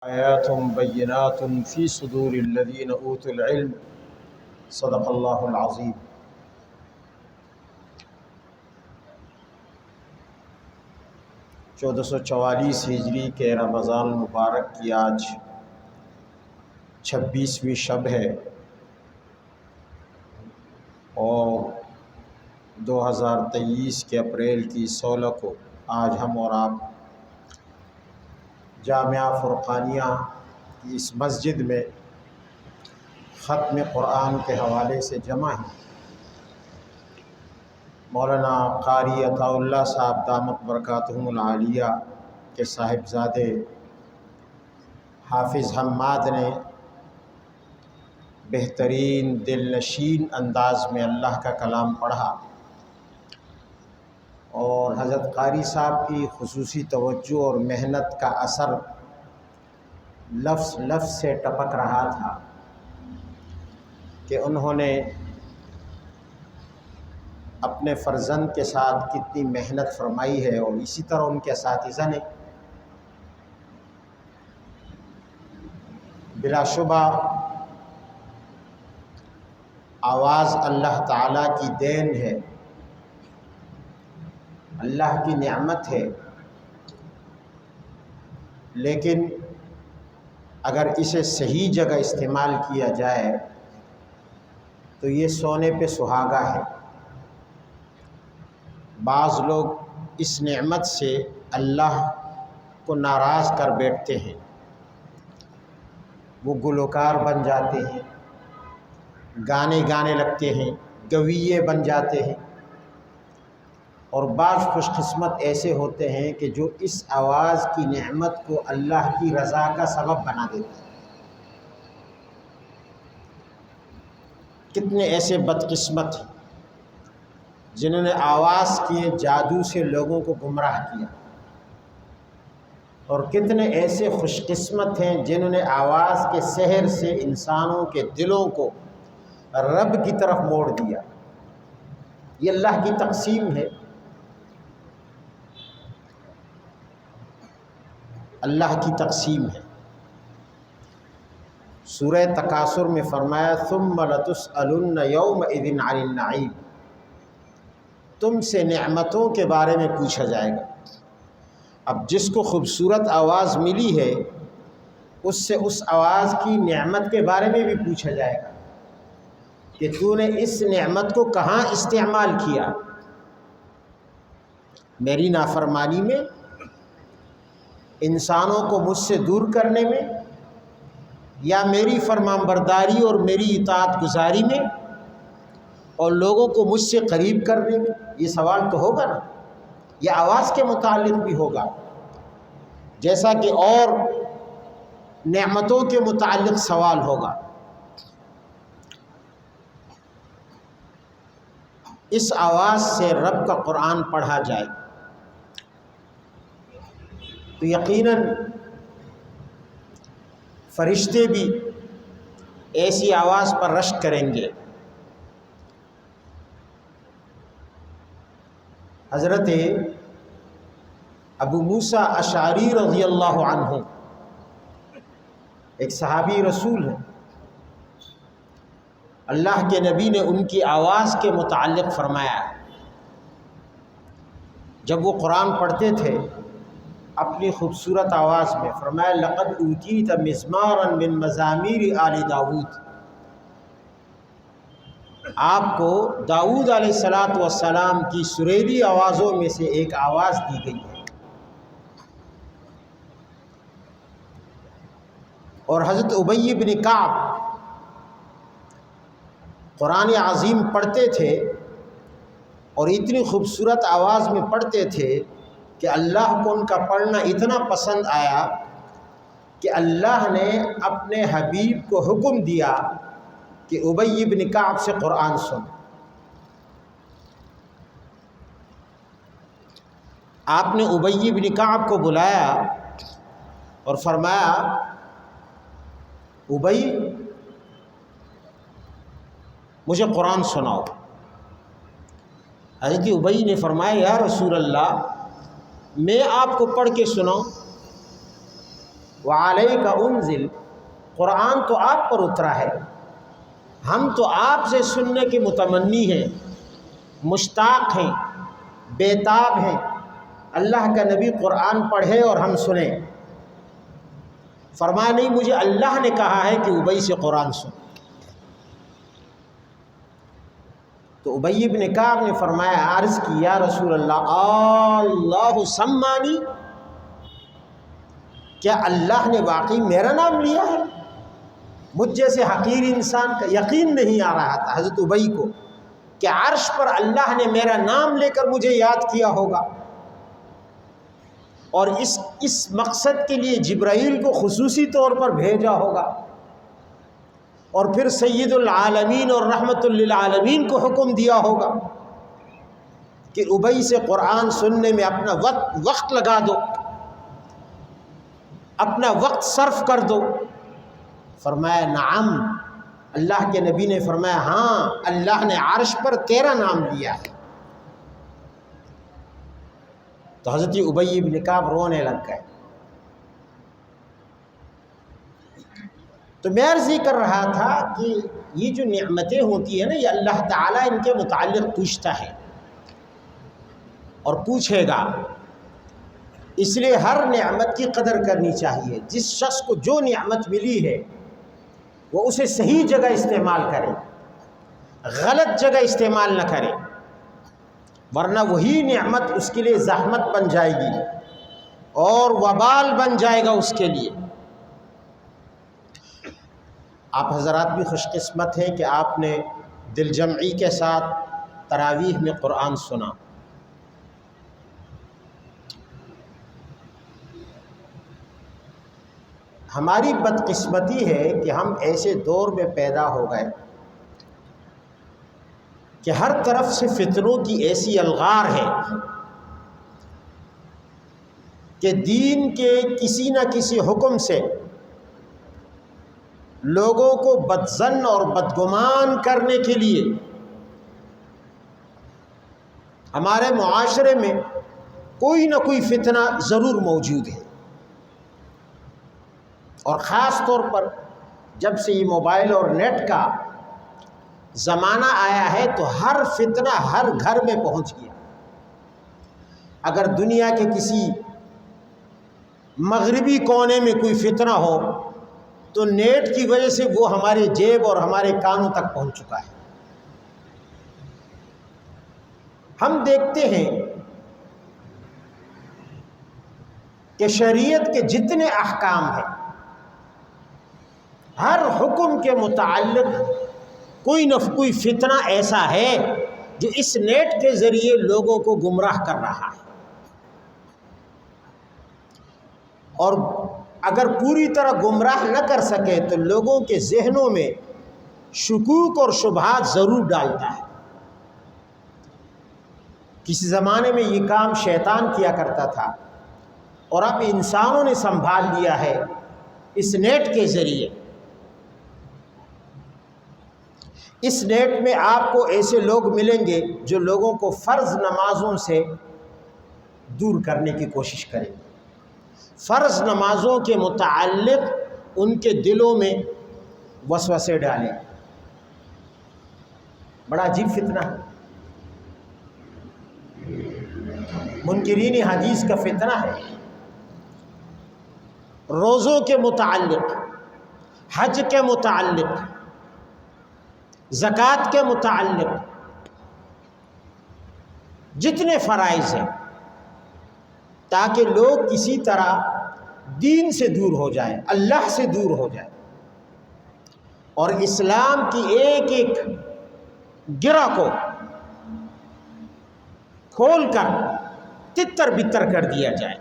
آیات بینات فی صدور الذین اوتوا العلم صدق اللہ العظیم۔ 1444 ہجری کے رمضان المبارک کی آج 26ویں شب ہے اور 2023 کے اپریل کی 16 کو آج ہم اور آپ جامعہ فرقانیہ کی اس مسجد میں ختم قرآن کے حوالے سے جمع ہیں۔ مولانا قاری عطاء اللہ صاحب دامت برکاتہم العالیہ کے صاحبزادے حافظ حماد نے بہترین دل نشین انداز میں اللہ کا کلام پڑھا اور حضرت قاری صاحب کی خصوصی توجہ اور محنت کا اثر لفظ لفظ سے ٹپک رہا تھا کہ انہوں نے اپنے فرزند کے ساتھ کتنی محنت فرمائی ہے اور اسی طرح ان کے اساتذہ نے۔ بلا شبہ آواز اللہ تعالیٰ کی دین ہے، اللہ کی نعمت ہے، لیکن اگر اسے صحیح جگہ استعمال کیا جائے تو یہ سونے پہ سہاگا ہے۔ بعض لوگ اس نعمت سے اللہ کو ناراض کر بیٹھتے ہیں، وہ گلوکار بن جاتے ہیں، گانے گانے لگتے ہیں، گویے بن جاتے ہیں، اور بعض خوش قسمت ایسے ہوتے ہیں کہ جو اس آواز کی نعمت کو اللہ کی رضا کا سبب بنا دیتے ہیں۔ کتنے ایسے بدقسمت ہیں جنہوں نے آواز کے جادو سے لوگوں کو گمراہ کیا، اور کتنے ایسے خوش قسمت ہیں جنہوں نے آواز کے سحر سے انسانوں کے دلوں کو رب کی طرف موڑ دیا۔ یہ اللہ کی تقسیم ہے۔ اللہ کی تقسیم ہے۔ سورہ تکاثر میں فرمایا ثم لتسألن یومئذ عن النعیم، تم سے نعمتوں کے بارے میں پوچھا جائے گا۔ اب جس کو خوبصورت آواز ملی ہے اس سے اس آواز کی نعمت کے بارے میں بھی پوچھا جائے گا کہ تو نے اس نعمت کو کہاں استعمال کیا، میری نافرمانی میں، انسانوں کو مجھ سے دور کرنے میں، یا میری فرمانبرداری اور میری اطاعت گزاری میں، اور لوگوں کو مجھ سے قریب کرنے میں۔ یہ سوال تو ہوگا نا، یہ آواز کے متعلق بھی ہوگا، جیسا کہ اور نعمتوں کے متعلق سوال ہوگا۔ اس آواز سے رب کا قرآن پڑھا جائے تو یقیناً فرشتے بھی ایسی آواز پر رشک کریں گے۔ حضرت ابو موسیٰ اشعری رضی اللہ عنہ ایک صحابی رسول ہیں، اللہ کے نبی نے ان کی آواز کے متعلق فرمایا، جب وہ قرآن پڑھتے تھے اپنی خوبصورت آواز میں، فرمایا لقد اوتیت مزمارا من مزامیر آل داود، آپ کو داؤد علیہ السلام کی سریلی آوازوں میں سے ایک آواز دی گئی ہے۔ اور حضرت ابی بن کعب قرآن عظیم پڑھتے تھے اور اتنی خوبصورت آواز میں پڑھتے تھے کہ اللہ کو ان کا پڑھنا اتنا پسند آیا کہ اللہ نے اپنے حبیب کو حکم دیا کہ ابی بن کعب سے قرآن سن۔ آپ نے ابی بن کعب کو بلایا اور فرمایا ابی مجھے قرآن سناؤ۔ حضرت ابی نے فرمایا یا رسول اللہ میں آپ کو پڑھ کے سناؤں؟ وعلیک انزل، قرآن تو آپ پر اترا ہے، ہم تو آپ سے سننے کے متمنی ہیں، مشتاق ہیں، بیتاب ہیں، اللہ کا نبی قرآن پڑھے اور ہم سنیں۔ فرمایا نہیں، مجھے اللہ نے کہا ہے کہ ابی سے قرآن سن۔ تو ابی بن کعب نے فرمایا، عرض کی یا رسول اللہ، اللہ سمانی، کیا اللہ نے واقعی میرا نام لیا ہے؟ مجھ جیسے حقیر انسان کا یقین نہیں آ رہا تھا حضرت ابی کو کہ عرش پر اللہ نے میرا نام لے کر مجھے یاد کیا ہوگا، اور اس مقصد کے لیے جبرائیل کو خصوصی طور پر بھیجا ہوگا، اور پھر سید العالمین اور رحمت للعالمین کو حکم دیا ہوگا کہ ابی سے قرآن سننے میں اپنا وقت لگا دو، اپنا وقت صرف کر دو۔ فرمایا نعم، اللہ کے نبی نے فرمایا ہاں، اللہ نے عرش پر تیرا نام لیا ہے۔ تو حضرت ابی بن کعب رونے لگ گئے۔ تو میں عرض یہ کر رہا تھا کہ یہ جو نعمتیں ہوتی ہیں نا، یہ اللہ تعالیٰ ان کے متعلق پوچھتا ہے اور پوچھے گا، اس لیے ہر نعمت کی قدر کرنی چاہیے۔ جس شخص کو جو نعمت ملی ہے وہ اسے صحیح جگہ استعمال کرے، غلط جگہ استعمال نہ کرے، ورنہ وہی نعمت اس کے لیے زحمت بن جائے گی اور وبال بن جائے گا اس کے لیے۔ آپ حضرات بھی خوش قسمت ہیں کہ آپ نے دل جمعی کے ساتھ تراویح میں قرآن سنا۔ ہماری بدقسمتی ہے کہ ہم ایسے دور میں پیدا ہو گئے کہ ہر طرف سے فتنوں کی ایسی الغار ہے کہ دین کے کسی نہ کسی حکم سے لوگوں کو بدظن اور بدگمان کرنے کے لیے ہمارے معاشرے میں کوئی نہ کوئی فتنہ ضرور موجود ہے، اور خاص طور پر جب سے یہ موبائل اور نیٹ کا زمانہ آیا ہے تو ہر فتنہ ہر گھر میں پہنچ گیا۔ اگر دنیا کے کسی مغربی کونے میں کوئی فتنہ ہو تو نیٹ کی وجہ سے وہ ہمارے جیب اور ہمارے کانوں تک پہنچ چکا ہے۔ ہم دیکھتے ہیں کہ شریعت کے جتنے احکام ہیں، ہر حکم کے متعلق کوئی نہ کوئی فتنہ ایسا ہے جو اس نیٹ کے ذریعے لوگوں کو گمراہ کر رہا ہے، اور اگر پوری طرح گمراہ نہ کر سکے تو لوگوں کے ذہنوں میں شکوک اور شبہات ضرور ڈالتا ہے۔ کسی زمانے میں یہ کام شیطان کیا کرتا تھا، اور اب انسانوں نے سنبھال لیا ہے اس نیٹ کے ذریعے۔ اس نیٹ میں آپ کو ایسے لوگ ملیں گے جو لوگوں کو فرض نمازوں سے دور کرنے کی کوشش کریں گے، فرض نمازوں کے متعلق ان کے دلوں میں وسوسے ڈالیں۔ بڑا عجیب فتنہ ہے، منکرین حدیث کا فتنہ ہے۔ روزوں کے متعلق، حج کے متعلق، زکوٰۃ کے متعلق جتنے فرائض ہیں، تاکہ لوگ کسی طرح دین سے دور ہو جائیں، اللہ سے دور ہو جائیں، اور اسلام کی ایک ایک گرہ کو کھول کر تتر بتر کر دیا جائے۔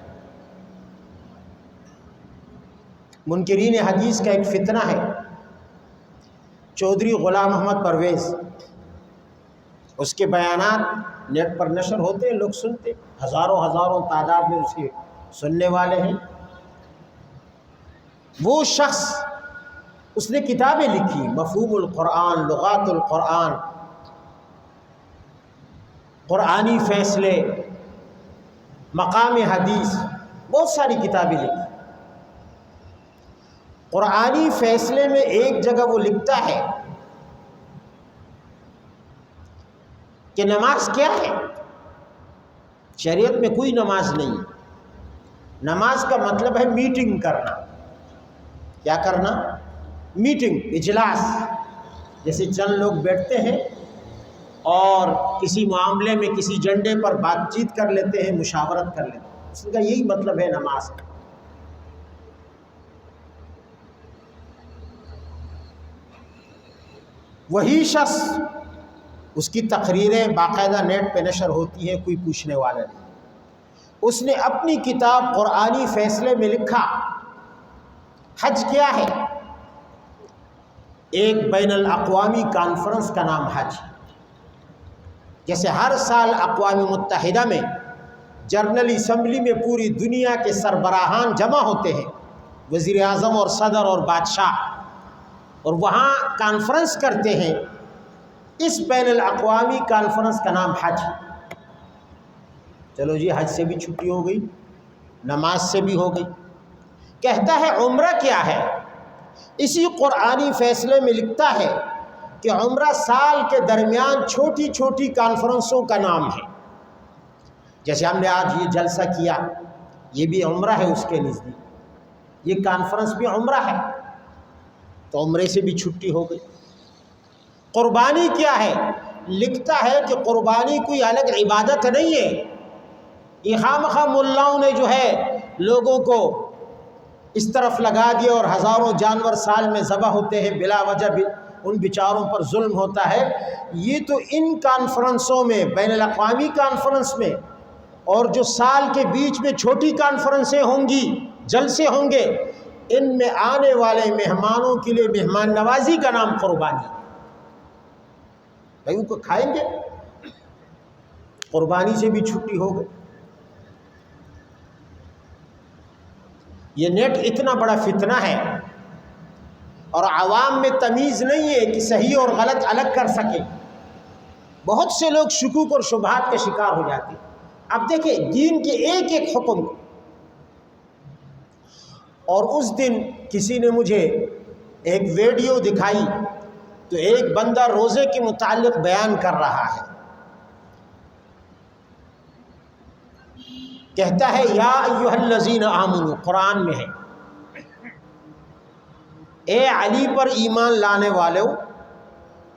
منکرین حدیث کا ایک فتنہ ہے، چودھری غلام محمد پرویز، اس کے بیانات نیٹ پر نشر ہوتے ہیں، لوگ سنتے، ہزاروں تعداد میں اس کے سننے والے ہیں۔ وہ شخص، اس نے کتابیں لکھی، مفہوم القرآن، لغات القرآن، قرآنی فیصلے، مقام حدیث، بہت ساری کتابیں لکھی۔ قرآنی فیصلے میں ایک جگہ وہ لکھتا ہے کہ نماز کیا ہے؟ شریعت میں کوئی نماز نہیں ہے۔ نماز کا مطلب ہے میٹنگ کرنا۔ کیا کرنا؟ میٹنگ، اجلاس۔ جیسے چند لوگ بیٹھتے ہیں اور کسی معاملے میں کسی ایجنڈے پر بات چیت کر لیتے ہیں، مشاورت کر لیتے ہیں، اس کا یہی مطلب ہے نماز کا۔ وہی شخص، اس کی تقریریں باقاعدہ نیٹ پہ نشر ہوتی ہیں، کوئی پوچھنے والا نہیں۔ اس نے اپنی کتاب قرآنی فیصلے میں لکھا حج کیا ہے؟ ایک بین الاقوامی کانفرنس کا نام حج۔ جیسے ہر سال اقوام متحدہ میں جنرل اسمبلی میں پوری دنیا کے سربراہان جمع ہوتے ہیں، وزیر اعظم اور صدر اور بادشاہ، اور وہاں کانفرنس کرتے ہیں۔ اس بین الاقوامی کانفرنس کا نام حج۔ چلو جی، حج سے بھی چھٹی ہو گئی، نماز سے بھی ہو گئی۔ کہتا ہے عمرہ کیا ہے؟ اسی قرآنی فیصلے میں لکھتا ہے کہ عمرہ سال کے درمیان چھوٹی چھوٹی کانفرنسوں کا نام ہے۔ جیسے ہم نے آج یہ جلسہ کیا، یہ بھی عمرہ ہے اس کے نزدیک، یہ کانفرنس بھی عمرہ ہے، تو عمرے سے بھی چھٹی ہو گئی۔ قربانی کیا ہے؟ لکھتا ہے کہ قربانی کوئی الگ عبادت نہیں ہے، یہ خواہ ملاؤں نے جو ہے لوگوں کو اس طرف لگا دیا اور ہزاروں جانور سال میں ذبح ہوتے ہیں بلا وجہ، ان بیچاروں پر ظلم ہوتا ہے۔ یہ تو ان کانفرنسوں میں، بین الاقوامی کانفرنس میں، اور جو سال کے بیچ میں چھوٹی کانفرنسیں ہوں گی، جلسے ہوں گے، ان میں آنے والے مہمانوں کے لیے مہمان نوازی کا نام قربانی۔ بھائی ان کو کھائیں گے، قربانی سے بھی چھٹی ہو گئی۔ یہ نیٹ اتنا بڑا فتنہ ہے اور عوام میں تمیز نہیں ہے کہ صحیح اور غلط الگ کر سکیں۔ بہت سے لوگ شکوک اور شبہات کے شکار ہو جاتے ہیں۔ اب دیکھیں دین کے ایک ایک حکم کو، اور اس دن کسی نے مجھے ایک ویڈیو دکھائی تو ایک بندہ روزے کے متعلق بیان کر رہا ہے، کہتا ہے یا ایھا الذین آمنوا، قرآن میں ہے، اے علی پر ایمان لانے والو،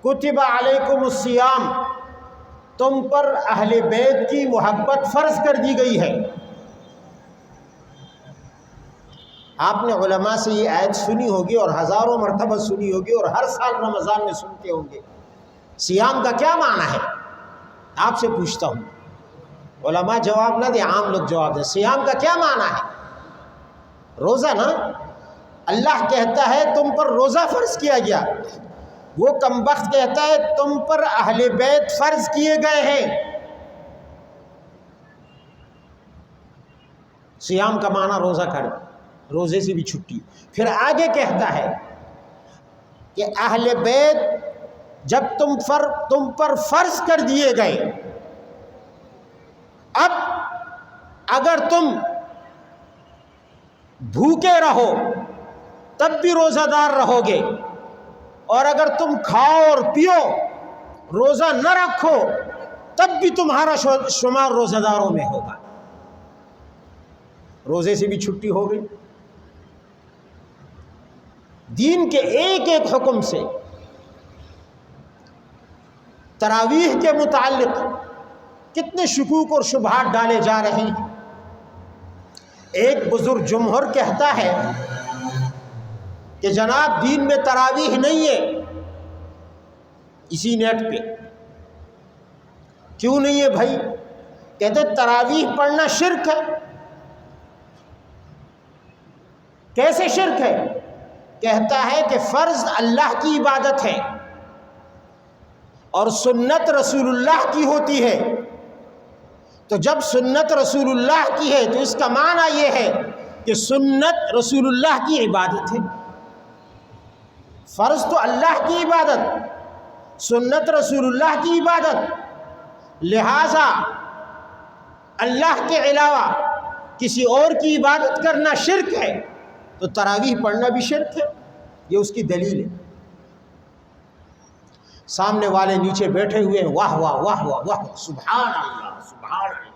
کتب علیکم الصیام، تم پر اہل بیت کی محبت فرض کر دی گئی ہے۔ آپ نے علماء سے یہ آیت سنی ہوگی اور ہزاروں مرتبہ سنی ہوگی اور ہر سال رمضان میں سنتے ہوں گے۔ صیام کا کیا معنی ہے؟ آپ سے پوچھتا ہوں، علماء جواب نہ دیں، عام لوگ جواب دیں۔ صیام کا کیا معنی ہے؟ روزہ نا۔ اللہ کہتا ہے تم پر روزہ فرض کیا گیا، وہ کمبخت کہتا ہے تم پر اہل بیت فرض کیے گئے ہیں۔ صیام کا معنی روزہ کر، روزے سے بھی چھٹی۔ پھر آگے کہتا ہے کہ اہل بیت جب تم پر فرض کر دیے گئے، اب اگر تم بھوکے رہو تب بھی روزہ دار رہو گے، اور اگر تم کھاؤ اور پیو روزہ نہ رکھو تب بھی تمہارا شمار روزہ داروں میں ہوگا۔ روزے سے بھی چھٹی ہو گئی۔ دین کے ایک ایک حکم سے، تراویح کے متعلق کتنے شکوک اور شبہات ڈالے جا رہے ہیں۔ ایک بزرگ جمہور کہتا ہے کہ جناب دین میں تراویح نہیں ہے، اسی نیٹ پہ۔ کیوں نہیں ہے بھائی؟ کہتے تراویح پڑھنا شرک ہے۔ کیسے شرک ہے؟ کہتا ہے کہ فرض اللہ کی عبادت ہے اور سنت رسول اللہ کی ہوتی ہے، تو جب سنت رسول اللہ کی ہے تو اس کا معنی یہ ہے کہ سنت رسول اللہ کی عبادت ہے۔ فرض تو اللہ کی عبادت، سنت رسول اللہ کی عبادت، لہذا اللہ کے علاوہ کسی اور کی عبادت کرنا شرک ہے۔ تو تراویح پڑھنا بھی شرک ہے، یہ اس کی دلیل ہے۔ سامنے والے نیچے بیٹھے ہوئے ہیں، واہ واہ واہ واہ واہ، سبحان اللہ سبحان اللہ۔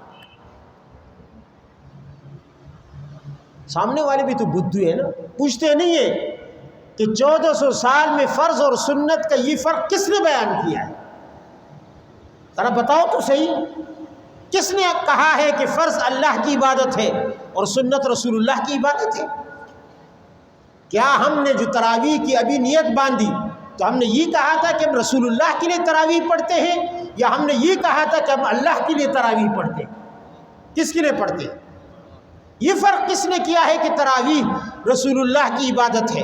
سامنے والے بھی تو بدھو ہے نا، پوچھتے نہیں ہیں کہ 1400 سال میں فرض اور سنت کا یہ فرق کس نے بیان کیا ہے؟ ذرا بتاؤ تو صحیح، کس نے کہا ہے کہ فرض اللہ کی عبادت ہے اور سنت رسول اللہ کی عبادت ہے؟ کیا ہم نے جو تراویح کی ابھی نیت باندھی تو ہم نے یہ کہا تھا کہ ہم رسول اللہ کے لیے تراویح پڑھتے ہیں، یا ہم نے یہ کہا تھا کہ ہم اللہ کے لیے تراویح پڑھتے ہیں؟ کس کے لیے پڑھتے ہیں؟ یہ فرق کس نے کیا ہے کہ تراویح رسول اللہ کی عبادت ہے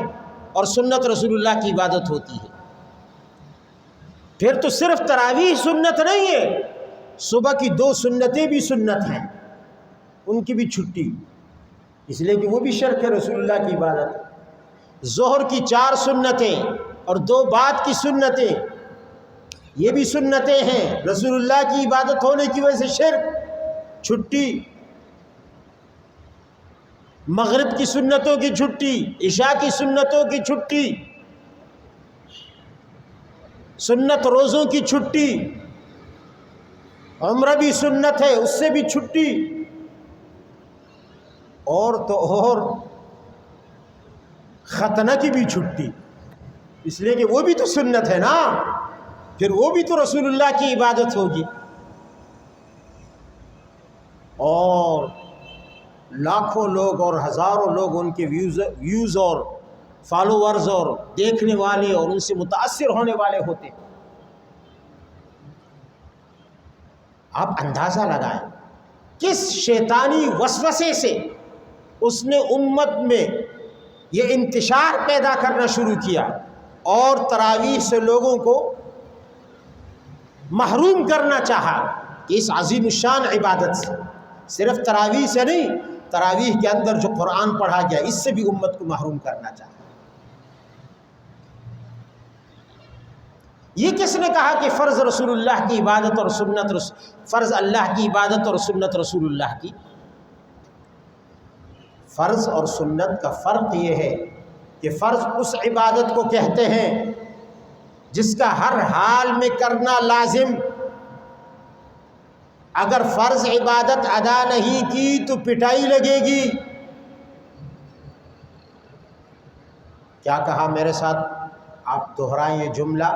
اور سنت رسول اللہ کی عبادت ہوتی ہے؟ پھر تو صرف تراویح سنت نہیں ہے، صبح کی 2 سنتیں بھی سنت ہیں، ان کی بھی چھٹی، اس لیے کہ وہ بھی شرک ہے رسول اللہ کی عبادت۔ ظہر کی 4 سنتیں اور 2 بعد کی سنتیں، یہ بھی سنتیں ہیں، رسول اللہ کی عبادت ہونے کی وجہ سے شرک، چھٹی۔ مغرب کی سنتوں کی چھٹی، عشاء کی سنتوں کی چھٹی، سنت روزوں کی چھٹی، عمرہ بھی سنت ہے اس سے بھی چھٹی، اور تو اور ختنہ کی بھی چھٹی، اس لیے کہ وہ بھی تو سنت ہے نا، پھر وہ بھی تو رسول اللہ کی عبادت ہوگی۔ اور لاکھوں لوگ اور ہزاروں لوگ ان کے ویوز اور فالوورز اور دیکھنے والے اور ان سے متاثر ہونے والے ہوتے ہیں۔ آپ اندازہ لگائیں کس شیطانی وسوسے سے اس نے امت میں یہ انتشار پیدا کرنا شروع کیا اور تراویح سے لوگوں کو محروم کرنا چاہا کہ اس عظیم الشان عبادت سے، صرف تراویح سے نہیں، تراویح کے اندر جو قرآن پڑھا گیا اس سے بھی امت کو محروم کرنا چاہا۔ یہ کس نے کہا کہ فرض رسول اللہ کی عبادت اور سنت فرض اللہ کی عبادت اور سنت رسول اللہ کی؟ فرض اور سنت کا فرق یہ ہے کہ فرض اس عبادت کو کہتے ہیں جس کا ہر حال میں کرنا لازم، اگر فرض عبادت ادا نہیں کی تو پٹائی لگے گی۔ کیا کہا میرے ساتھ؟ آپ دہرائیں یہ جملہ،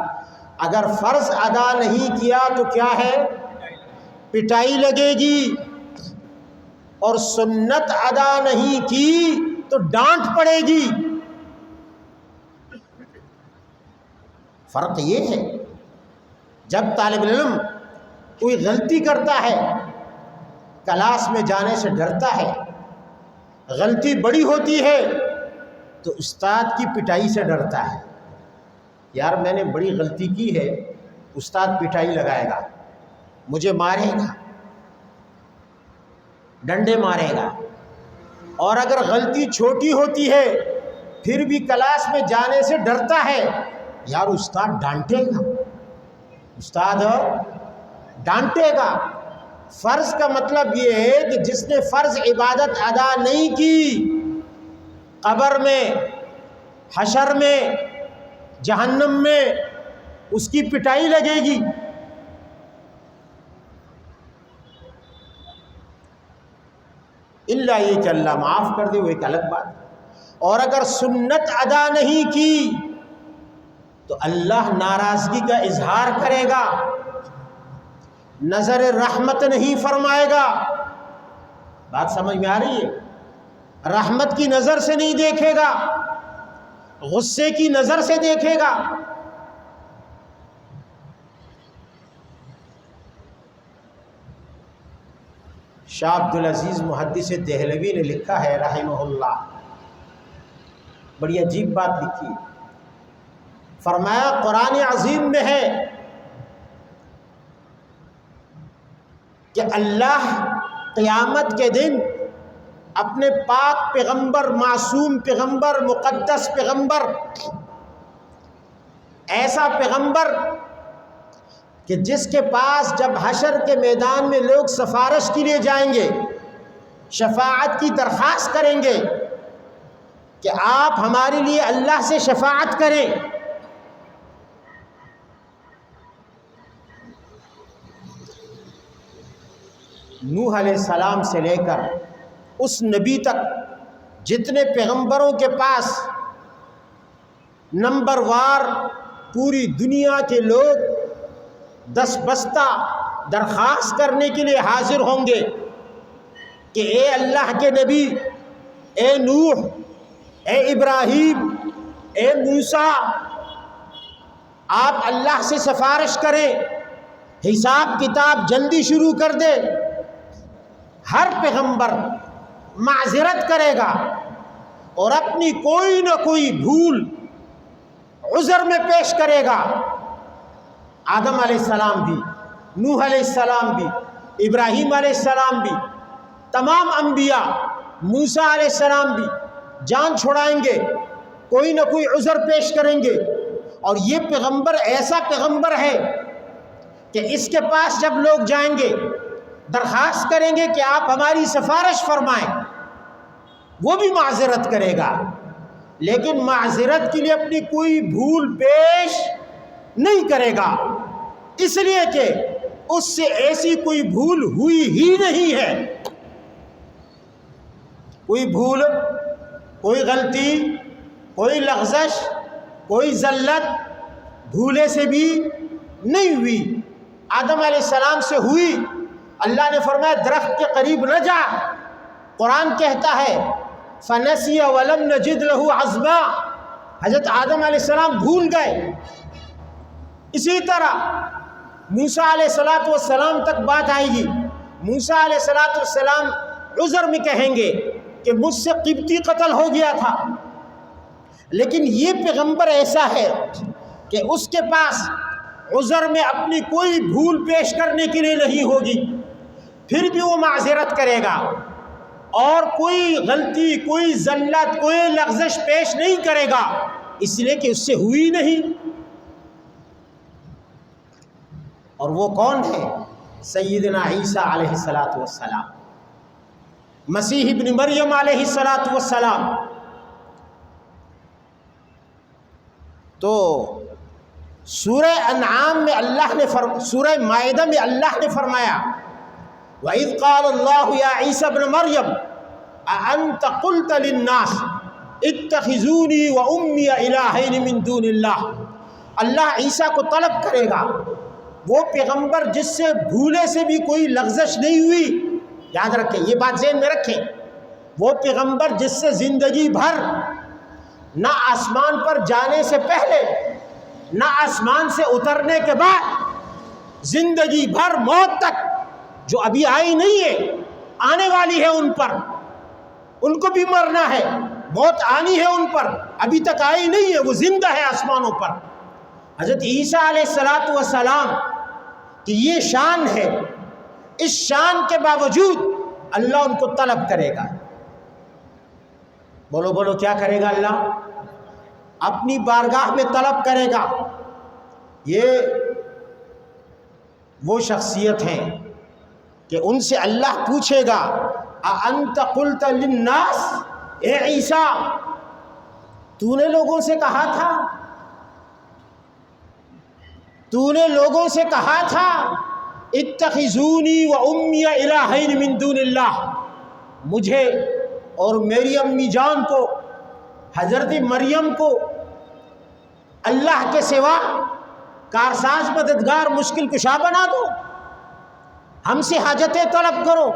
اگر فرض ادا نہیں کیا تو کیا ہے؟ پٹائی لگے گی، اور سنت ادا نہیں کی تو ڈانٹ پڑے گی۔ فرق یہ ہے، جب طالب علم کوئی غلطی کرتا ہے کلاس میں جانے سے ڈرتا ہے، غلطی بڑی ہوتی ہے تو استاد کی پٹائی سے ڈرتا ہے، یار میں نے بڑی غلطی کی ہے، استاد پٹائی لگائے گا، مجھے مارے گا، ڈنڈے مارے گا۔ اور اگر غلطی چھوٹی ہوتی ہے پھر بھی کلاس میں جانے سے ڈرتا ہے، یار استاد ڈانٹے گا، استاد ڈانٹے گا۔ فرض کا مطلب یہ ہے کہ جس نے فرض عبادت ادا نہیں کی، قبر میں، حشر میں، جہنم میں اس کی پٹائی لگے گی۔ اللہ یہ کہ اللہ معاف کر دے، وہ ایک الگ بات۔ اور اگر سنت ادا نہیں کی تو اللہ ناراضگی کا اظہار کرے گا، نظر رحمت نہیں فرمائے گا۔ بات سمجھ میں آ رہی ہے؟ رحمت کی نظر سے نہیں دیکھے گا، غصے کی نظر سے دیکھے گا۔ شاہ عبدالعزیز محدث دہلوی نے لکھا ہے رحمہ اللہ، بڑی عجیب بات لکھی، فرمایا قرآن عظیم میں ہے کہ اللہ قیامت کے دن اپنے پاک پیغمبر، معصوم پیغمبر، مقدس پیغمبر، ایسا پیغمبر کہ جس کے پاس جب حشر کے میدان میں لوگ سفارش کے لیے جائیں گے، شفاعت کی درخواست کریں گے کہ آپ ہمارے لیے اللہ سے شفاعت کریں۔ نوح علیہ السلام سے لے کر اس نبی تک جتنے پیغمبروں کے پاس نمبر وار پوری دنیا کے لوگ دس بستہ درخواست کرنے کے لیے حاضر ہوں گے کہ اے اللہ کے نبی، اے نوح، اے ابراہیم، اے موسیٰ، آپ اللہ سے سفارش کریں، حساب کتاب جلدی شروع کر دے۔ ہر پیغمبر معذرت کرے گا اور اپنی کوئی نہ کوئی بھول عذر میں پیش کرے گا۔ آدم علیہ السلام بھی، نوح علیہ السلام بھی، ابراہیم علیہ السلام بھی، تمام انبیاء، موسیٰ علیہ السلام بھی جان چھڑائیں گے، کوئی نہ کوئی عذر پیش کریں گے۔ اور یہ پیغمبر ایسا پیغمبر ہے کہ اس کے پاس جب لوگ جائیں گے درخواست کریں گے کہ آپ ہماری سفارش فرمائیں، وہ بھی معذرت کرے گا، لیکن معذرت کے لیے اپنی کوئی بھول پیش نہیں کرے گا، اس لیے کہ اس سے ایسی کوئی بھول ہوئی ہی نہیں ہے۔ کوئی بھول، کوئی غلطی، کوئی لغزش، کوئی زلت بھولے سے بھی نہیں ہوئی۔ آدم علیہ السلام سے ہوئی، اللہ نے فرمایا درخت کے قریب نہ جا۔ قرآن کہتا ہے فَنَسِيَ وَلَمْ نَجِدْ لَهُ عَزْمًا، حضرت آدم علیہ السلام بھول گئے۔ اسی طرح موسیٰ علیہ السلام تک بات آئے گی، موسیٰ علیہ السلام عذر میں کہیں گے کہ مجھ سے قبطی قتل ہو گیا تھا، لیکن یہ پیغمبر ایسا ہے کہ اس کے پاس عذر میں اپنی کوئی بھول پیش کرنے کے لیے نہیں ہوگی، پھر بھی وہ معذرت کرے گا اور کوئی غلطی، کوئی زلت، کوئی لغزش پیش نہیں کرے گا، اس لیے کہ اس سے ہوئی نہیں۔ اور وہ کون ہے؟ سیدنا عیسیٰ علیہ السلام، مسیح ابن مریم علیہ السلام۔ تو سورہ انعام میں سورہ مائدہ میں اللہ نے فرمایا وَإِذْ قَالَ اللَّهُ يَا عِيسَى ابْنَ مَرْيَمَ أَأَنْتَ قُلْتَ لِلنَّاسِ اتَّخِذُونِي وَأُمِّيَ إِلَٰهَيْنِ مِن دُونِ اللَّهِ۔ اللہ عیسیٰ کو طلب کرے گا، وہ پیغمبر جس سے بھولے سے بھی کوئی لغزش نہیں ہوئی، یاد رکھیں، یہ بات ذہن میں رکھیں، وہ پیغمبر جس سے زندگی بھر نہ آسمان پر جانے سے پہلے نہ آسمان سے اترنے کے بعد زندگی بھر موت تک، جو ابھی آئی نہیں ہے، آنے والی ہے ان پر، ان کو بھی مرنا ہے، موت آنی ہے ان پر، ابھی تک آئی نہیں ہے، وہ زندہ ہے آسمانوں پر۔ حضرت عیسیٰ علیہ السلام کی یہ شان ہے، اس شان کے باوجود اللہ ان کو طلب کرے گا۔ بولو بولو، کیا کرے گا اللہ؟ اپنی بارگاہ میں طلب کرے گا۔ یہ وہ شخصیت ہیں کہ ان سے اللہ پوچھے گا اَأَنْتَ قُلْتَ لِلنَّاسِ، اے عیسیٰ تو نے لوگوں سے کہا تھا، تو نے لوگوں سے کہا تھا اتخذونی و امی الہین من دون اللہ، مجھے اور میری امی جان کو، حضرت مریم کو اللہ کے سوا کارساز مددگار مشکل کشا بنا دو، ہم سے حاجتیں طلب کرو،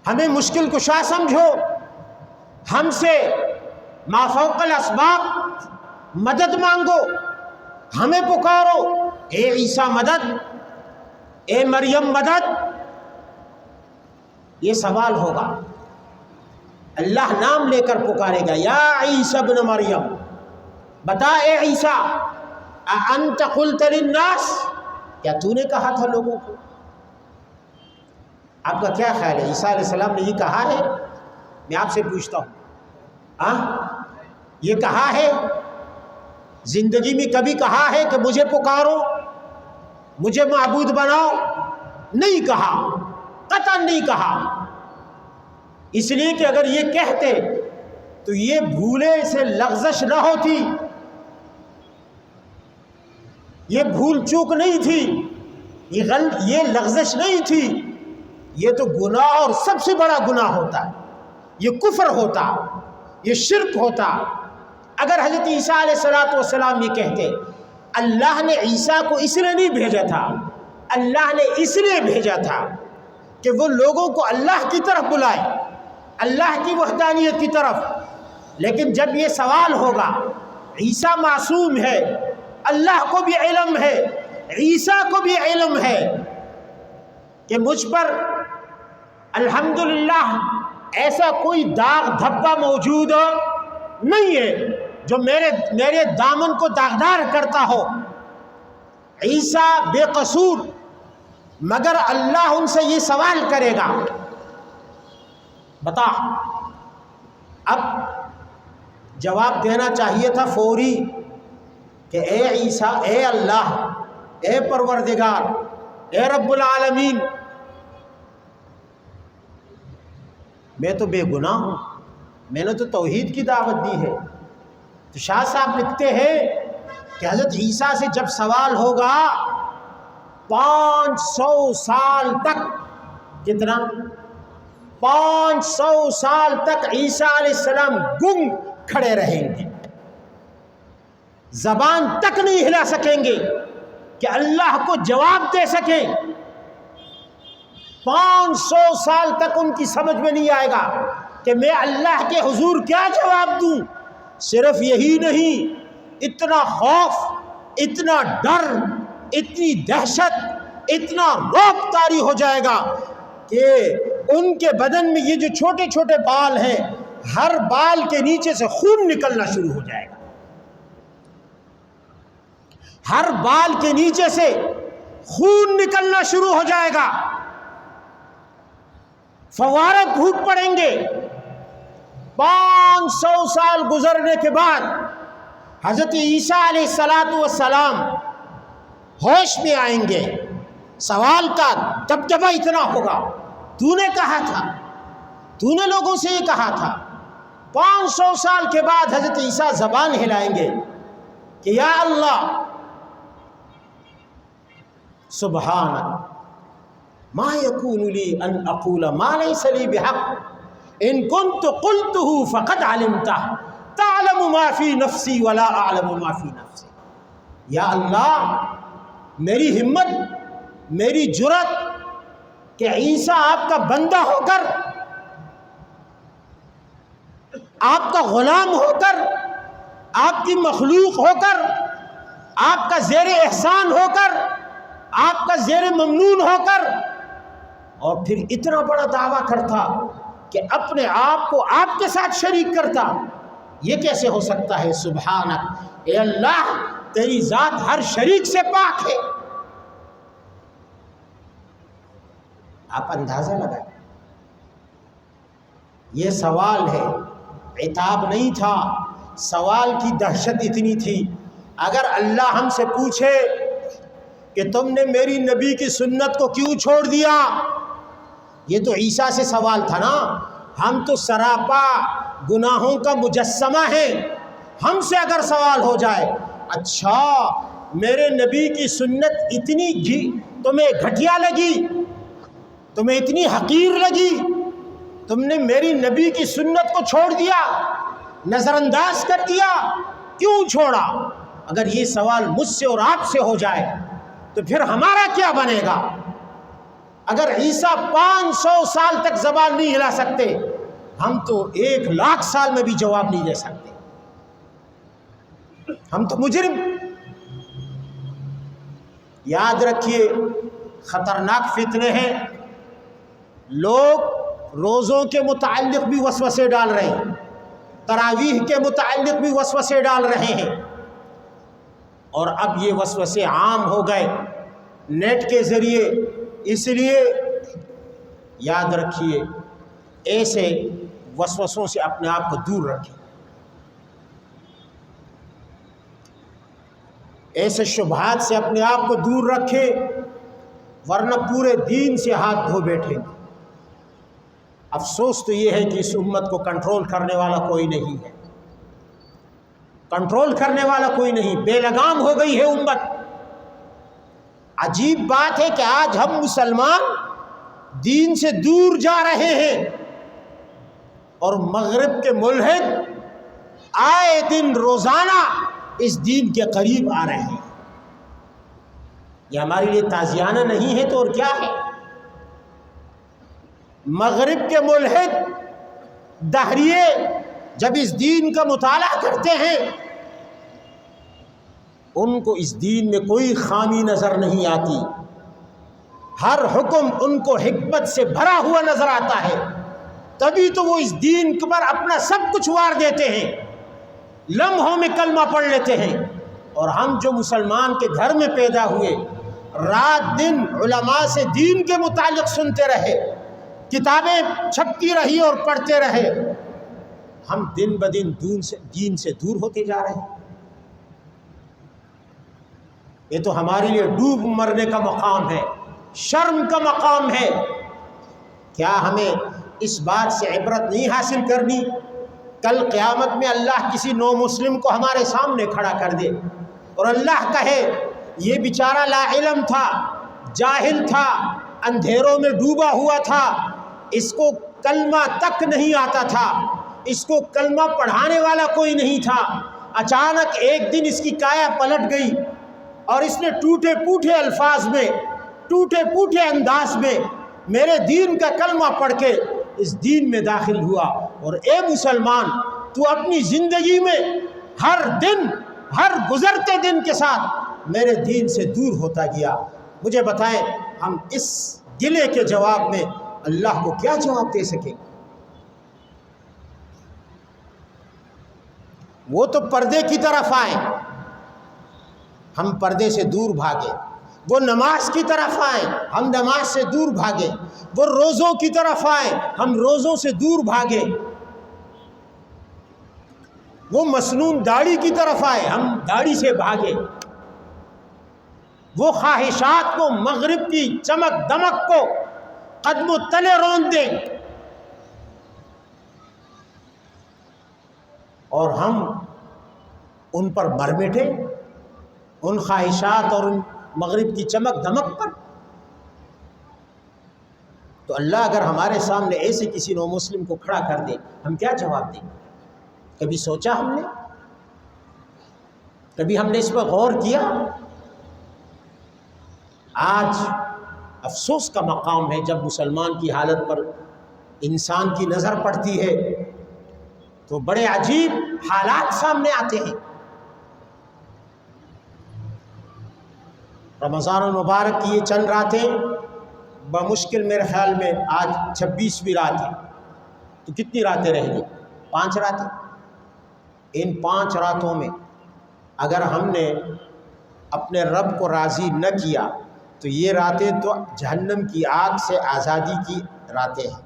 ہمیں مشکل کشا سمجھو، ہم سے ما فوق الاسباب مدد مانگو، ہمیں پکارو، اے عیسیٰ مدد، اے مریم مدد۔ یہ سوال ہوگا، اللہ نام لے کر پکارے گا، یا عیسیٰ ابن مریم، بتا اے عیسیٰ اَأَنْتَ قُلْتَ لِلنَّاسِ، کیا تو نے کہا تھا لوگوں کو؟ آپ کا کیا خیال ہے، عیسیٰ علیہ السلام نے یہ کہا ہے؟ میں آپ سے پوچھتا ہوں، یہ کہا ہے زندگی میں؟ کبھی کہا ہے کہ مجھے پکارو، مجھے معبود بناؤ؟ نہیں کہا، قطعاً نہیں کہا۔ اس لیے کہ اگر یہ کہتے تو یہ بھولے سے لغزش نہ ہوتی، یہ بھول چوک نہیں تھی، یہ لغزش نہیں تھی، یہ تو گناہ اور سب سے بڑا گناہ ہوتا، یہ کفر ہوتا، یہ شرک ہوتا۔ اگر حضرت عیسیٰ علیہ السلام یہ کہتے اللہ نے عیسیٰ کو اس لیے نہیں بھیجا تھا، اللہ نے اس لیے بھیجا تھا کہ وہ لوگوں کو اللہ کی طرف بلائے، اللہ کی وحدانیت کی طرف، لیکن جب یہ سوال ہوگا عیسیٰ معصوم ہے، اللہ کو بھی علم ہے، عیسیٰ کو بھی علم ہے کہ مجھ پر الحمدللہ ایسا کوئی داغ دھبا موجود نہیں ہے جو میرے دامن کو داغدار کرتا ہو، عیسیٰ بے قصور، مگر اللہ ان سے یہ سوال کرے گا، بتا۔ اب جواب دینا چاہیے تھا فوری کہ اے عیسیٰ، اے اللہ، اے پروردگار، اے رب العالمین، میں تو بے گناہ ہوں، میں نے تو توحید کی دعوت دی ہے۔ تو شاہ صاحب لکھتے ہیں کہ حضرت عیسیٰ سے جب سوال ہوگا 500 سال تک، کتنا؟ 500 سال تک عیسیٰ علیہ السلام گنگ کھڑے رہیں گے، زبان تک نہیں ہلا سکیں گے کہ اللہ کو جواب دے سکیں۔ 500 سال تک ان کی سمجھ میں نہیں آئے گا کہ میں اللہ کے حضور کیا جواب دوں۔ صرف یہی نہیں، اتنا خوف، اتنا ڈر، اتنی دہشت، اتنا رعب طاری ہو جائے گا کہ ان کے بدن میں یہ جو چھوٹے چھوٹے بال ہیں، ہر بال کے نیچے سے خون نکلنا شروع ہو جائے گا، ہر بال کے نیچے سے خون نکلنا شروع ہو جائے گا، فوارے پھوٹ پڑیں گے۔ 500 سال گزرنے کے بعد حضرت عیسیٰ علیہ السلام ہوش میں آئیں گے، سوال کا دبدبہ اتنا ہوگا، تو نے کہا تھا، تو نے لوگوں سے یہ کہا تھا۔ 500 سال کے بعد حضرت عیسیٰ زبان ہلائیں گے کہ یا اللہ سبحانک ما یکون لی ان اقول ما لیس لی بحق ان کنت قلته فقد علمتہ تعلم ما فی نفسی ولا اعلم ما فی نفسی۔ یا اللہ، میری ہمت، میری جرت کہ عیسیٰ آپ کا بندہ ہو کر، آپ کا غلام ہو کر، آپ کی مخلوق ہو کر، آپ کا زیر احسان ہو کر، آپ کا زیر ممنون ہو کر، اور پھر اتنا بڑا دعویٰ کرتا کہ اپنے آپ کو آپ کے ساتھ شریک کرتا، یہ کیسے ہو سکتا ہے؟ سبحانک، اے اللہ، تیری ذات ہر شریک سے پاک ہے۔ آپ اندازہ لگائیں، یہ سوال ہے، عتاب نہیں تھا، سوال کی دہشت اتنی تھی۔ اگر اللہ ہم سے پوچھے کہ تم نے میری نبی کی سنت کو کیوں چھوڑ دیا، یہ تو عیسیٰ سے سوال تھا نا، ہم تو سراپا گناہوں کا مجسمہ ہیں، ہم سے اگر سوال ہو جائے اچھا میرے نبی کی سنت اتنی تمہیں گھٹیا لگی، تمہیں اتنی حقیر لگی، تم نے میری نبی کی سنت کو چھوڑ دیا، نظر انداز کر دیا، کیوں چھوڑا؟ اگر یہ سوال مجھ سے اور آپ سے ہو جائے تو پھر ہمارا کیا بنے گا؟ اگر عیسیٰ 500 سال تک زبان نہیں ہلا سکتے، ہم تو 1,00,000 سال میں بھی جواب نہیں دے سکتے، ہم تو مجرم۔ یاد رکھیے، خطرناک فتنے ہیں، لوگ روزوں کے متعلق بھی وسوسے ڈال رہے ہیں، تراویح کے متعلق بھی وسوسے ڈال رہے ہیں، اور اب یہ وسوسے عام ہو گئے نیٹ کے ذریعے۔ اس لیے یاد رکھیے، ایسے وسوسوں سے اپنے آپ کو دور رکھیں، ایسے شبہات سے اپنے آپ کو دور رکھیں، ورنہ پورے دین سے ہاتھ دھو بیٹھیں گے۔ افسوس تو یہ ہے کہ اس امت کو کنٹرول کرنے والا کوئی نہیں ہے، کنٹرول کرنے والا کوئی نہیں، بے لگام ہو گئی ہے امت۔ عجیب بات ہے کہ آج ہم مسلمان دین سے دور جا رہے ہیں اور مغرب کے ملحد آئے دن روزانہ اس دین کے قریب آ رہے ہیں۔ یہ ہمارے لیے تازیانہ نہیں ہے تو اور کیا ہے؟ مغرب کے ملحد دہریے جب اس دین کا مطالعہ کرتے ہیں ان کو اس دین میں کوئی خامی نظر نہیں آتی، ہر حکم ان کو حکمت سے بھرا ہوا نظر آتا ہے، تبھی تو وہ اس دین پر اپنا سب کچھ وار دیتے ہیں، لمحوں میں کلمہ پڑھ لیتے ہیں۔ اور ہم جو مسلمان کے گھر میں پیدا ہوئے، رات دن علماء سے دین کے متعلق سنتے رہے، کتابیں چھپتی رہی اور پڑھتے رہے، ہم دن بدن دین سے دور ہوتے جا رہے ہیں۔ یہ تو ہمارے لیے ڈوب مرنے کا مقام ہے، شرم کا مقام ہے۔ کیا ہمیں اس بات سے عبرت نہیں حاصل کرنی؟ کل قیامت میں اللہ کسی نو مسلم کو ہمارے سامنے کھڑا کر دے اور اللہ کہے یہ بیچارہ لا علم تھا، جاہل تھا، اندھیروں میں ڈوبا ہوا تھا، اس کو کلمہ تک نہیں آتا تھا، اس کو کلمہ پڑھانے والا کوئی نہیں تھا، اچانک ایک دن اس کی کایا پلٹ گئی اور اس نے ٹوٹے پوٹے الفاظ میں، ٹوٹے پوٹے انداز میں میرے دین کا کلمہ پڑھ کے اس دین میں داخل ہوا۔ اور اے مسلمان، تو اپنی زندگی میں ہر دن، ہر گزرتے دن کے ساتھ میرے دین سے دور ہوتا گیا۔ مجھے بتائیں ہم اس گلے کے جواب میں اللہ کو کیا جواب دے سکیں؟ وہ تو پردے کی طرف آئے، ہم پردے سے دور بھاگے، وہ نماز کی طرف آئے، ہم نماز سے دور بھاگے، وہ روزوں کی طرف آئے، ہم روزوں سے دور بھاگے، وہ مسنون داڑھی کی طرف آئے، ہم داڑھی سے بھاگے، وہ خواہشات کو، مغرب کی چمک دمک کو قدم و تلے روند دیں اور ہم ان پر مر مٹے، ان خواہشات اور ان مغرب کی چمک دمک پر۔ تو اللہ اگر ہمارے سامنے ایسے کسی نو مسلم کو کھڑا کر دے، ہم کیا جواب دیں؟ کبھی سوچا ہم نے؟ کبھی ہم نے اس پر غور کیا؟ آج افسوس کا مقام ہے جب مسلمان کی حالت پر انسان کی نظر پڑتی ہے تو بڑے عجیب حالات سامنے آتے ہیں۔ رمضان المبارک کی یہ چند راتیں بمشکل میرے خیال میں آج 26ویں رات ہے، تو کتنی راتیں رہ گئی؟ 5 راتیں۔ ان 5 راتوں میں اگر ہم نے اپنے رب کو راضی نہ کیا تو یہ راتیں تو جہنم کی آگ سے آزادی کی راتیں ہیں۔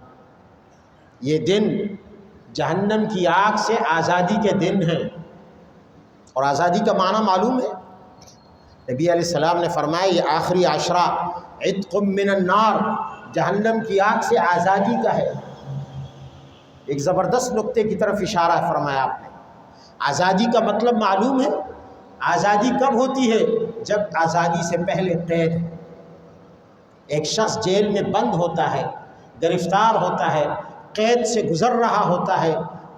یہ دن جہنم کی آگ سے آزادی کے دن ہیں، اور آزادی کا معنی معلوم ہے؟ نبی علیہ السلام نے فرمایا یہ آخری عشرہ عتق من النار، جہنم کی آگ سے آزادی کا ہے۔ ایک زبردست نقطے کی طرف اشارہ فرمایا آپ نے۔ آزادی کا مطلب معلوم ہے؟ آزادی کب ہوتی ہے؟ جب آزادی سے پہلے قید ہے۔ ایک شخص جیل میں بند ہوتا ہے، گرفتار ہوتا ہے، قید سے گزر رہا ہوتا ہے،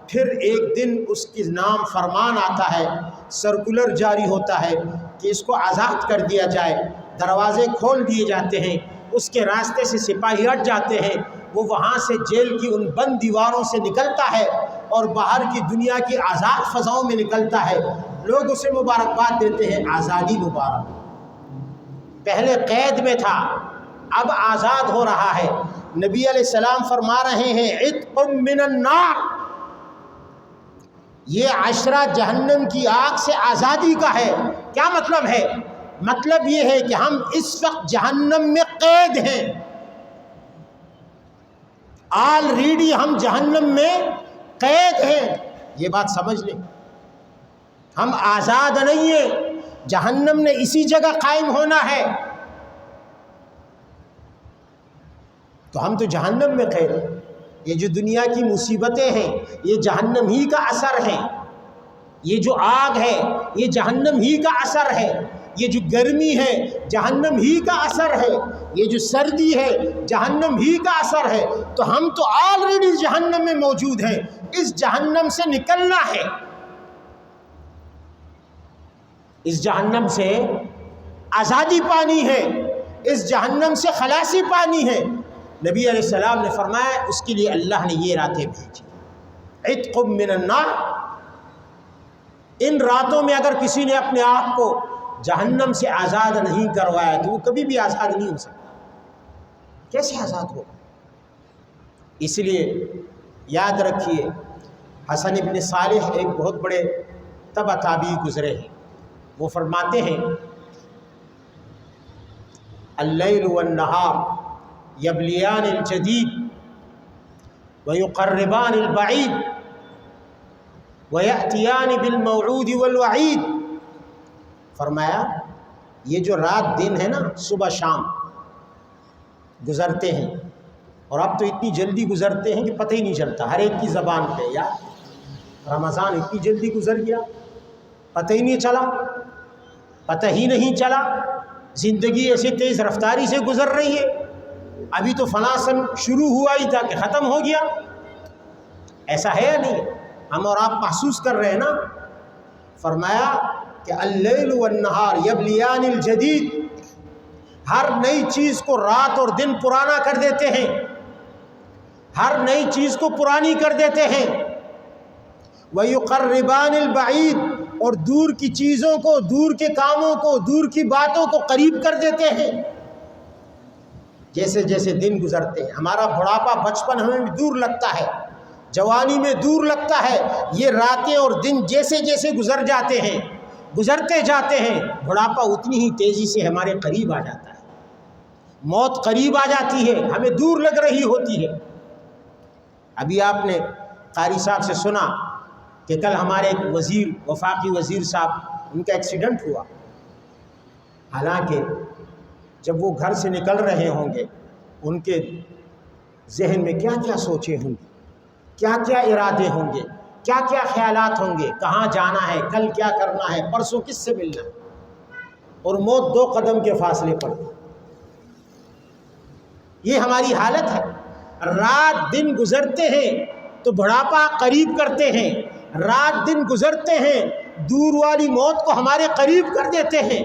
پھر ایک دن اس کے نام فرمان آتا ہے، سرکولر جاری ہوتا ہے کہ اس کو آزاد کر دیا جائے، دروازے کھول دیے جاتے ہیں، اس کے راستے سے سپاہی ہٹ جاتے ہیں، وہ وہاں سے جیل کی ان بند دیواروں سے نکلتا ہے اور باہر کی دنیا کی آزاد فضاؤں میں نکلتا ہے، لوگ اسے مبارکباد دیتے ہیں، آزادی مبارک۔ پہلے قید میں تھا، اب آزاد ہو رہا ہے۔ نبی علیہ السلام فرما رہے ہیں عتق من النار، یہ عشرہ جہنم کی آگ سے آزادی کا ہے۔ کیا مطلب ہے؟ مطلب یہ ہے کہ ہم اس وقت جہنم میں قید ہیں، آلریڈی ہم جہنم میں قید ہیں، یہ بات سمجھ لیں۔ ہم آزاد نہیں ہیں، جہنم نے اسی جگہ قائم ہونا ہے، تو ہم تو جہنم میں قید ہیں۔ یہ جو دنیا کی مصیبتیں ہیں یہ جہنم ہی کا اثر ہے، یہ جو آگ ہے یہ جہنم ہی کا اثر ہے، یہ جو گرمی ہے جہنم ہی کا اثر ہے، یہ جو سردی ہے جہنم ہی کا اثر ہے۔ تو ہم تو آلریڈی جہنم میں موجود ہیں، اس جہنم سے نکلنا ہے، اس جہنم سے آزادی پانی ہے، اس جہنم سے خلاصی پانی ہے۔ نبی علیہ السلام نے فرمایا اس کے لیے اللہ نے یہ راتیں بھیجی، عتق من النار۔ ان راتوں میں اگر کسی نے اپنے آپ کو جہنم سے آزاد نہیں کروایا تو وہ کبھی بھی آزاد نہیں ہو سکتا۔ کیسے آزاد ہوگا؟ اس لیے یاد رکھیے، حسن ابن صالح ایک بہت بڑے تبع تابعی گزرے ہیں، وہ فرماتے ہیں اللیل والنہار یبلیان الجدید ویقربان البعید ویأتیان بالموعود والوعید۔ فرمایا یہ جو رات دن ہے نا، صبح شام گزرتے ہیں، اور اب تو اتنی جلدی گزرتے ہیں کہ پتہ ہی نہیں چلتا، ہر ایک کی زبان پہ یا رمضان اتنی جلدی گزر گیا پتہ ہی نہیں چلا، پتہ ہی نہیں چلا، زندگی ایسے تیز رفتاری سے گزر رہی ہے، ابھی تو فلاں سن شروع ہوا ہی تھا کہ ختم ہو گیا۔ ایسا ہے یا نہیں؟ ہم اور آپ محسوس کر رہے ہیں نا۔ فرمایا کہ اللیل والنہار یبلیان الجدید، ہر نئی چیز کو رات اور دن پرانا کر دیتے ہیں، ہر نئی چیز کو پرانی کر دیتے ہیں۔ ویقربان البعید، اور دور کی چیزوں کو، دور کے کاموں کو، دور کی باتوں کو قریب کر دیتے ہیں۔ جیسے جیسے دن گزرتے ہیں، ہمارا بڑھاپا بچپن ہمیں بھی دور لگتا ہے، جوانی میں دور لگتا ہے، یہ راتیں اور دن جیسے جیسے گزر جاتے ہیں، گزرتے جاتے ہیں، بڑھاپا اتنی ہی تیزی سے ہمارے قریب آ جاتا ہے، موت قریب آ جاتی ہے، ہمیں دور لگ رہی ہوتی ہے۔ ابھی آپ نے قاری صاحب سے سنا کہ کل ہمارے ایک وزیر، وفاقی وزیر صاحب، ان کا ایکسیڈنٹ ہوا۔ حالانکہ جب وہ گھر سے نکل رہے ہوں گے ان کے ذہن میں کیا کیا سوچیں ہوں گی، کیا کیا ارادے ہوں گے، کیا کیا خیالات ہوں گے، کہاں جانا ہے، کل کیا کرنا ہے، پرسوں کس سے ملنا ہے، اور موت 2 قدم کے فاصلے پر۔ یہ ہماری حالت ہے۔ رات دن گزرتے ہیں تو بڑھاپا قریب کرتے ہیں، رات دن گزرتے ہیں دور والی موت کو ہمارے قریب کر دیتے ہیں،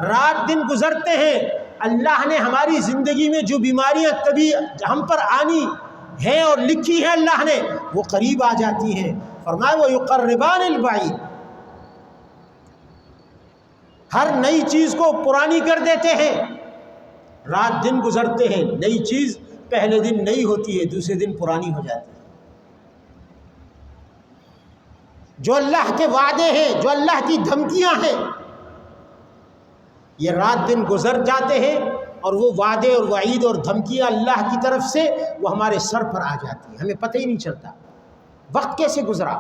رات دن گزرتے ہیں اللہ نے ہماری زندگی میں جو بیماریاں کبھی ہم پر آنی ہیں اور لکھی ہیں اللہ نے، وہ قریب آ جاتی ہیں۔ فرمایا وَيُقَرِّبَانِ الْبَعِيدِ، ہر نئی چیز کو پرانی کر دیتے ہیں۔ رات دن گزرتے ہیں، نئی چیز پہلے دن نئی ہوتی ہے، دوسرے دن پرانی ہو جاتی ہے۔ جو اللہ کے وعدے ہیں، جو اللہ کی دھمکیاں ہیں، یہ رات دن گزر جاتے ہیں، اور وہ وعدے اور وعید اور دھمکیاں اللہ کی طرف سے وہ ہمارے سر پر آ جاتی ہیں، ہمیں پتہ ہی نہیں چلتا وقت کیسے گزرا۔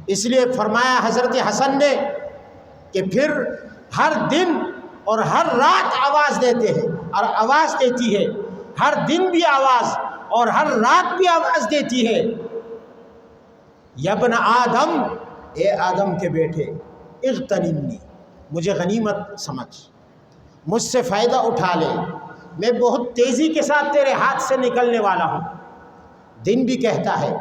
اس لیے فرمایا حضرت حسن نے کہ پھر ہر دن اور ہر رات آواز دیتے ہیں، اور آواز دیتی ہے، ہر دن بھی آواز اور ہر رات بھی آواز دیتی ہے، یا ابن آدم، اے آدم کے بیٹے، اغتنمنی، مجھے غنیمت سمجھ، مجھ سے فائدہ اٹھا لے، میں بہت تیزی کے ساتھ تیرے ہاتھ سے نکلنے والا ہوں۔ دن بھی کہتا ہے،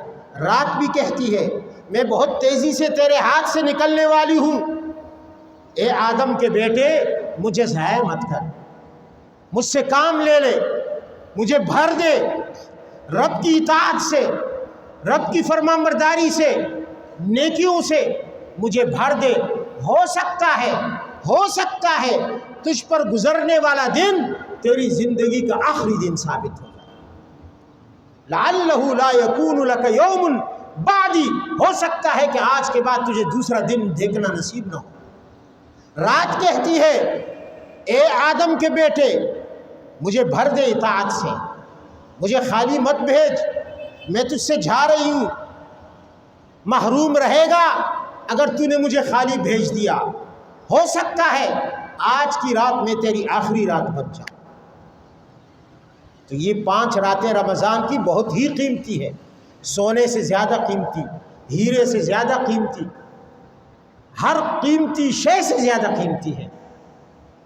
رات بھی کہتی ہے، میں بہت تیزی سے تیرے ہاتھ سے نکلنے والی ہوں۔ اے آدم کے بیٹے، مجھے ضائع مت کر، مجھ سے کام لے لے، مجھے بھر دے، رب کی اطاعت سے، رب کی فرمانبرداری سے، نیکیوں سے مجھے بھر دے۔ ہو سکتا ہے تجھ پر گزرنے والا دن تیری زندگی کا آخری دن ثابت ہو جائے۔ لعلہ لا یکون لک یوم بعدی، ہو سکتا ہے کہ آج کے بعد تجھے دوسرا دن دیکھنا نصیب نہ ہو۔ رات کہتی ہے، اے آدم کے بیٹے، مجھے بھر دے اطاعت سے، مجھے خالی مت بھیج، میں تجھ سے جا رہی ہوں، محروم رہے گا اگر تو نے مجھے خالی بھیج دیا۔ ہو سکتا ہے آج کی رات میں تیری آخری رات بن جائے۔ تو یہ 5 راتیں رمضان کی بہت ہی قیمتی ہے۔ سونے سے زیادہ قیمتی، ہیرے سے زیادہ قیمتی، ہر قیمتی شے سے زیادہ قیمتی ہے۔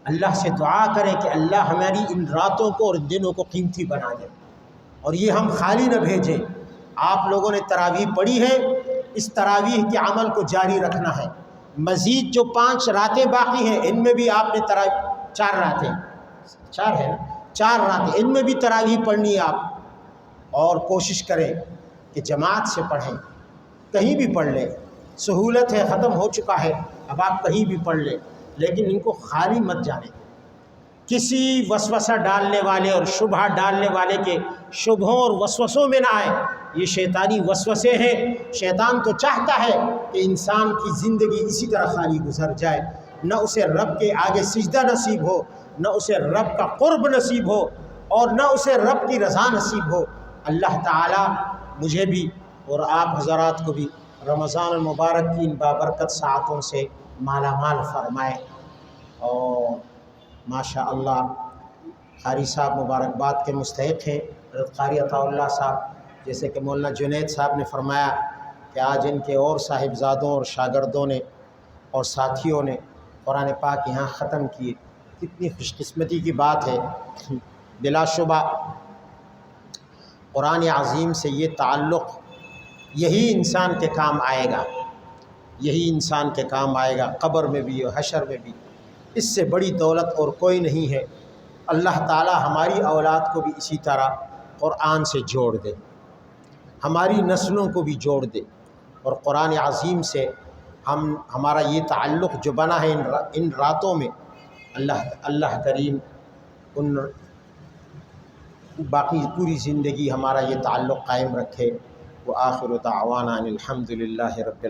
اللہ سے دعا کریں کہ اللہ ہماری ان راتوں کو اور ان دنوں کو قیمتی بنا دے، اور یہ ہم خالی نہ بھیجیں۔ آپ لوگوں نے تراویح پڑھی ہے، اس تراویح کے عمل کو جاری رکھنا ہے۔ مزید جو 5 راتیں باقی ہیں ان میں بھی آپ نے 4 راتیں، 4 ہے نا، 4 راتیں، ان میں بھی تراویح پڑھنی ہے آپ، اور کوشش کریں کہ جماعت سے پڑھیں، کہیں بھی پڑھ لیں، سہولت ہے، ختم ہو چکا ہے، اب آپ کہیں بھی پڑھ لیں، لیکن ان کو خالی مت جانیں۔ کسی وسوسہ ڈالنے والے اور شبہ ڈالنے والے کے شبہوں اور وسوسوں میں نہ آئے، یہ شیطانی وسوسے ہیں۔ شیطان تو چاہتا ہے کہ انسان کی زندگی اسی طرح خالی گزر جائے، نہ اسے رب کے آگے سجدہ نصیب ہو، نہ اسے رب کا قرب نصیب ہو، اور نہ اسے رب کی رضا نصیب ہو۔ اللہ تعالی مجھے بھی اور آپ حضرات کو بھی رمضان المبارک کی ان بابرکت ساعتوں سے مالا مال فرمائے۔ اور ماشاء اللہ قاری صاحب مبارکباد کے مستحق ہیں، حضرت قاری عطا اللہ صاحب، جیسے کہ مولانا جنید صاحب نے فرمایا کہ آج ان کے اور صاحبزادوں اور شاگردوں نے اور ساتھیوں نے قرآن پاک یہاں ختم کیے، کتنی خوش قسمتی کی بات ہے۔ بلا شبہ قرآن عظیم سے یہ تعلق یہی انسان کے کام آئے گا، یہی انسان کے کام آئے گا، قبر میں بھی اور حشر میں بھی۔ اس سے بڑی دولت اور کوئی نہیں ہے۔ اللہ تعالی ہماری اولاد کو بھی اسی طرح قرآن سے جوڑ دے، ہماری نسلوں کو بھی جوڑ دے، اور قرآن عظیم سے ہمارا یہ تعلق جو بنا ہے ان راتوں میں، اللہ کریم ان باقی پوری زندگی ہمارا یہ تعلق قائم رکھے۔ وآخر دعوانا ان الحمد للہ رب العالمین۔